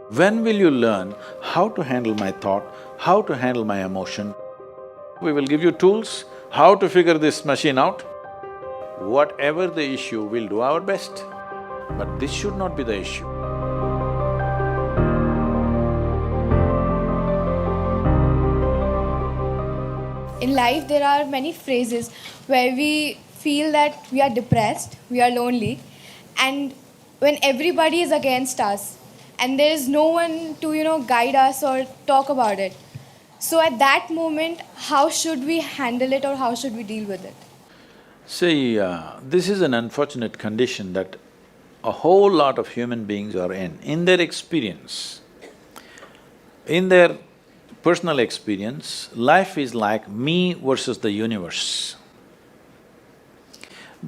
When will you learn how to handle my thought, how to handle my emotion? We will give you tools, how to figure this machine out. Whatever the issue, we'll do our best. But this should not be the issue. In life, there are many phrases where we feel that we are depressed, we are lonely, and when everybody is against us and there is no one to, guide us or talk about it. So at that moment, how should we handle it or how should we deal with it? See, this is an unfortunate condition that a whole lot of human beings are in their experience. In their personal experience, life is like me versus the universe.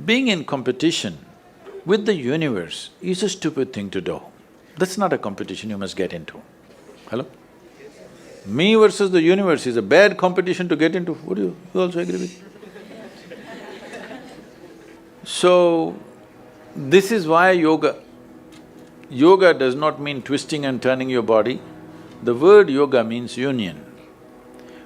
Being in competition with the universe is a stupid thing to do. That's not a competition you must get into. Hello? Me versus the universe is a bad competition to get into. Would you also agree with me? So, this is why yoga. Yoga does not mean twisting and turning your body. The word yoga means union.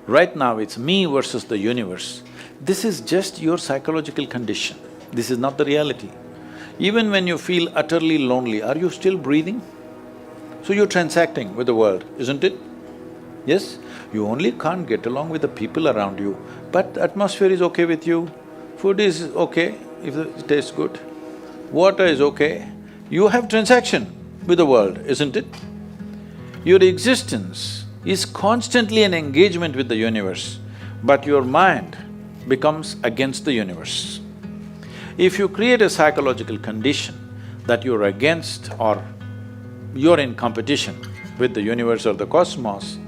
Right now it's me versus the universe. This is just your psychological condition. This is not the reality. Even when you feel utterly lonely, are you still breathing? So you're transacting with the world, isn't it? Yes? You only can't get along with the people around you, but the atmosphere is okay with you, food is okay if it tastes good, water is okay. You have transaction with the world, isn't it? Your existence is constantly an engagement with the universe, but your mind becomes against the universe. If you create a psychological condition that you're against or you're in competition with the universe or the cosmos,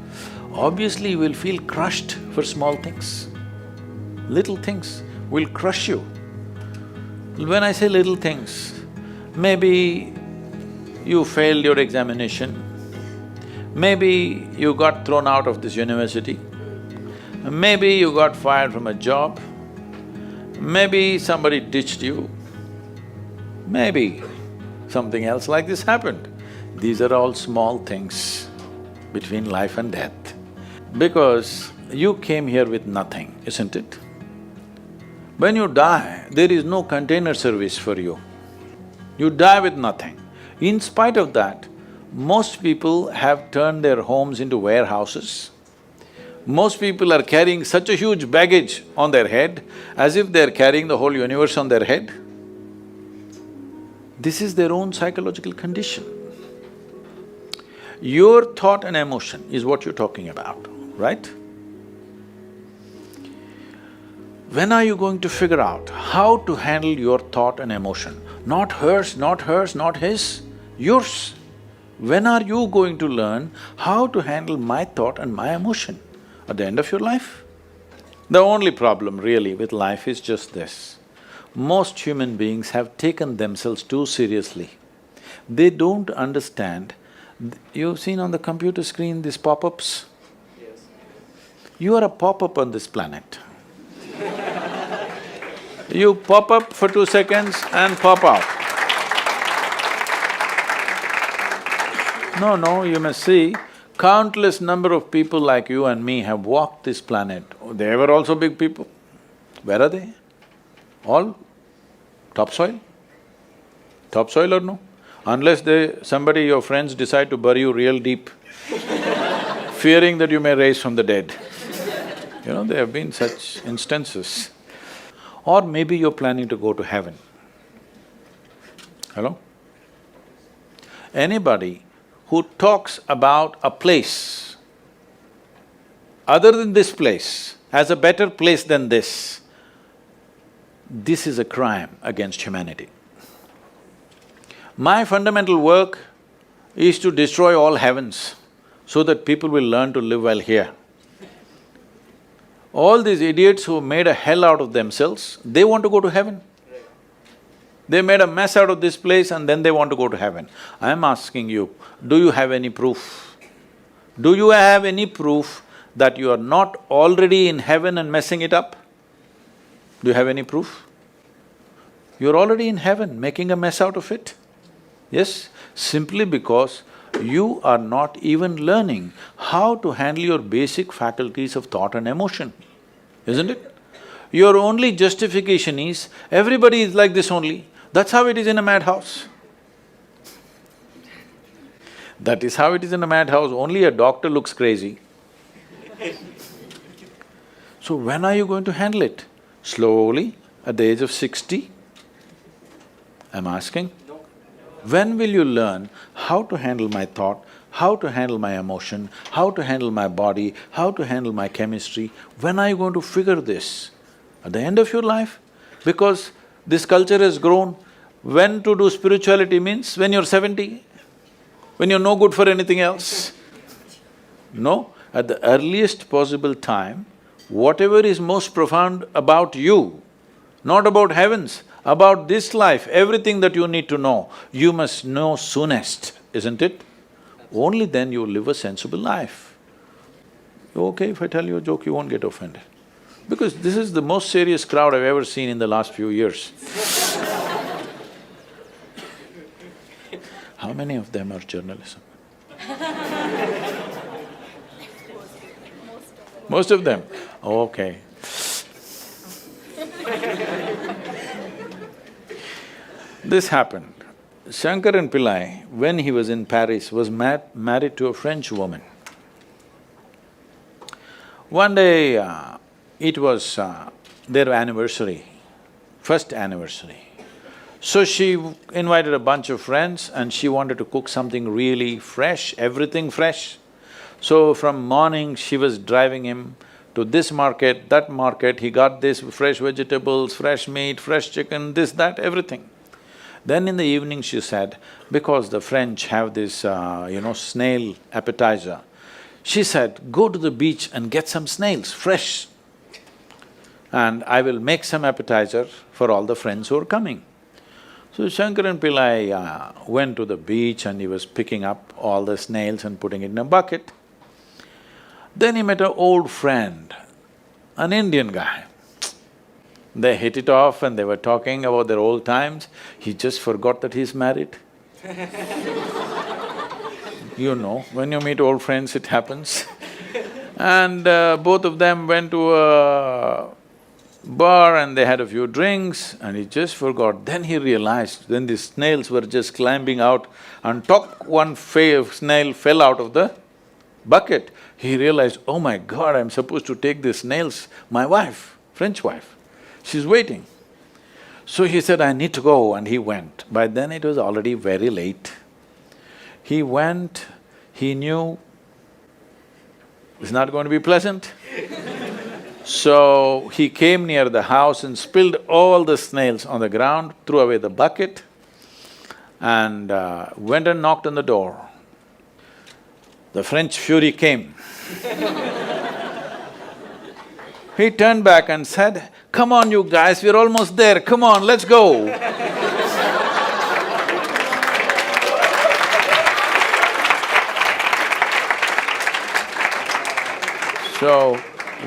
obviously you will feel crushed for small things. Little things will crush you. When I say little things, maybe you failed your examination, maybe you got thrown out of this university, maybe you got fired from a job, maybe somebody ditched you, maybe something else like this happened. These are all small things between life and death. Because you came here with nothing, isn't it? When you die, there is no container service for you. You die with nothing. In spite of that, most people have turned their homes into warehouses. Most people are carrying such a huge baggage on their head, as if they're carrying the whole universe on their head. This is their own psychological condition. Your thought and emotion is what you're talking about, right? When are you going to figure out how to handle your thought and emotion? Not hers, not hers, not his, yours. When are you going to learn how to handle my thought and my emotion? At the end of your life? The only problem really with life is just this. Most human beings have taken themselves too seriously. They don't understand. You've seen on the computer screen these pop-ups? Yes. You are a pop-up on this planet. You pop up for 2 seconds and pop out. No, you must see, countless number of people like you and me have walked this planet. They were also big people. Where are they? All topsoil? Topsoil or no? Unless somebody, your friends decide to bury you real deep, fearing that you may rise from the dead. You know, there have been such instances. Or maybe you're planning to go to heaven. Hello? Anybody who talks about a place other than this place, as a better place than this is a crime against humanity. My fundamental work is to destroy all heavens so that people will learn to live well here. All these idiots who made a hell out of themselves, they want to go to heaven. They made a mess out of this place and then they want to go to heaven. I'm asking you, do you have any proof? Do you have any proof that you are not already in heaven and messing it up? Do you have any proof? You're already in heaven, making a mess out of it. Yes, simply because you are not even learning how to handle your basic faculties of thought and emotion, isn't it? Your only justification is, everybody is like this only. That's how it is in a madhouse. That is how it is in a madhouse, only a doctor looks crazy. So when are you going to handle it? Slowly, at the age of 60? I'm asking. When will you learn how to handle my thought, how to handle my emotion, how to handle my body, how to handle my chemistry? When are you going to figure this? At the end of your life? Because this culture has grown, when to do spirituality means when you're 70, when you're no good for anything else. No, at the earliest possible time, whatever is most profound about you, not about heavens, about this life, everything that you need to know, you must know soonest, isn't it? Only then you live a sensible life. Okay, if I tell you a joke, you won't get offended. Because this is the most serious crowd I've ever seen in the last few years. How many of them are journalism? Most of them? Okay. This happened. Shankaran Pillai, when he was in Paris, was married to a French woman. One day, it was their anniversary, first anniversary. So she invited a bunch of friends and she wanted to cook something really fresh, everything fresh. So from morning, she was driving him to this market, that market, he got this fresh vegetables, fresh meat, fresh chicken, this, that, everything. Then in the evening she said, because the French have this, snail appetizer, she said, go to the beach and get some snails, fresh, and I will make some appetizer for all the friends who are coming. So Shankaran Pillai went to the beach and he was picking up all the snails and putting it in a bucket. Then he met an old friend, an Indian guy. They hit it off and they were talking about their old times. He just forgot that he's married. You know, when you meet old friends, it happens. And both of them went to a bar and they had a few drinks and he just forgot. Then he realized, then the snails were just climbing out and one snail fell out of the bucket. He realized, oh my God, I'm supposed to take these snails, my wife, French wife, she's waiting. So he said, I need to go, and he went. By then it was already very late. He went, he knew it's not going to be pleasant. So he came near the house and spilled all the snails on the ground, threw away the bucket and went and knocked on the door. The French fury came. He turned back and said, come on you guys, we're almost there, come on, let's go. So,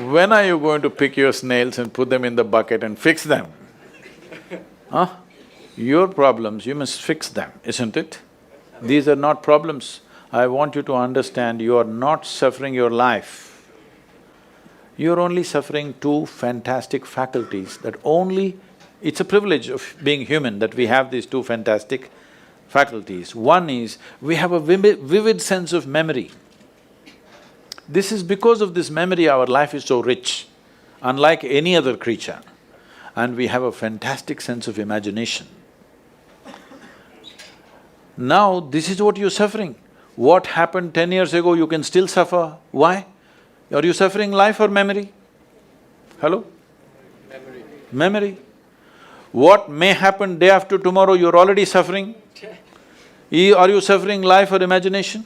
when are you going to pick your snails and put them in the bucket and fix them? Huh? Your problems, you must fix them, isn't it? These are not problems. I want you to understand, you are not suffering your life. You're only suffering two fantastic faculties that only… It's a privilege of being human that we have these two fantastic faculties. One is, we have a vivid sense of memory. This is because of this memory our life is so rich, unlike any other creature. And we have a fantastic sense of imagination. Now, this is what you're suffering. What happened 10 years ago, you can still suffer. Why? Are you suffering life or memory? Hello? Memory. Memory. What may happen day after tomorrow, you're already suffering. Are you suffering life or imagination?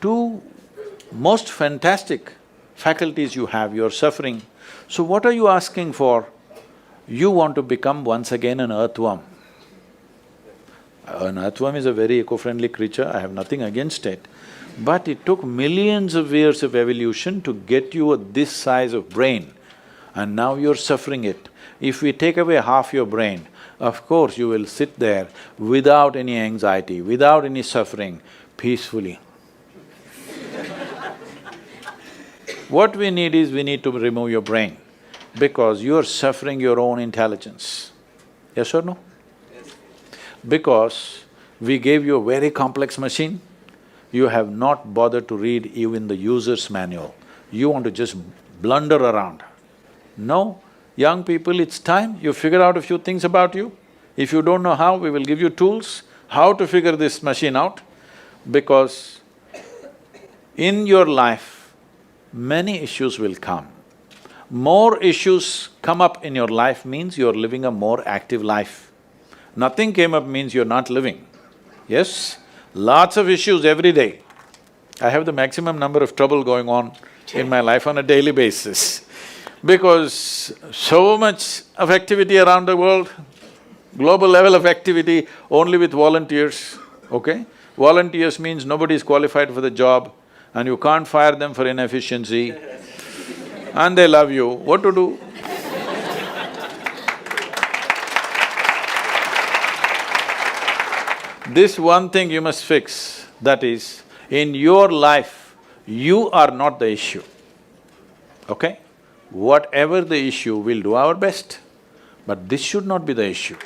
Two most fantastic faculties you have, you're suffering. So what are you asking for? You want to become once again an earthworm. An earthworm is a very eco-friendly creature, I have nothing against it. But it took millions of years of evolution to get you this size of brain, and now you're suffering it. If we take away half your brain, of course you will sit there without any anxiety, without any suffering, peacefully. What we need is, we need to remove your brain, because you are suffering your own intelligence. Yes or no? Because we gave you a very complex machine, you have not bothered to read even the user's manual. You want to just blunder around. No, young people, it's time you figure out a few things about you. If you don't know how, we will give you tools, how to figure this machine out, because in your life, many issues will come. More issues come up in your life means you're living a more active life. Nothing came up means you're not living. Yes? Lots of issues every day. I have the maximum number of trouble going on in my life on a daily basis, because so much of activity around the world, global level of activity only with volunteers, okay? Volunteers means nobody is qualified for the job and you can't fire them for inefficiency and they love you, what to do? This one thing you must fix, that is, in your life, you are not the issue, okay? Whatever the issue, we'll do our best, but this should not be the issue.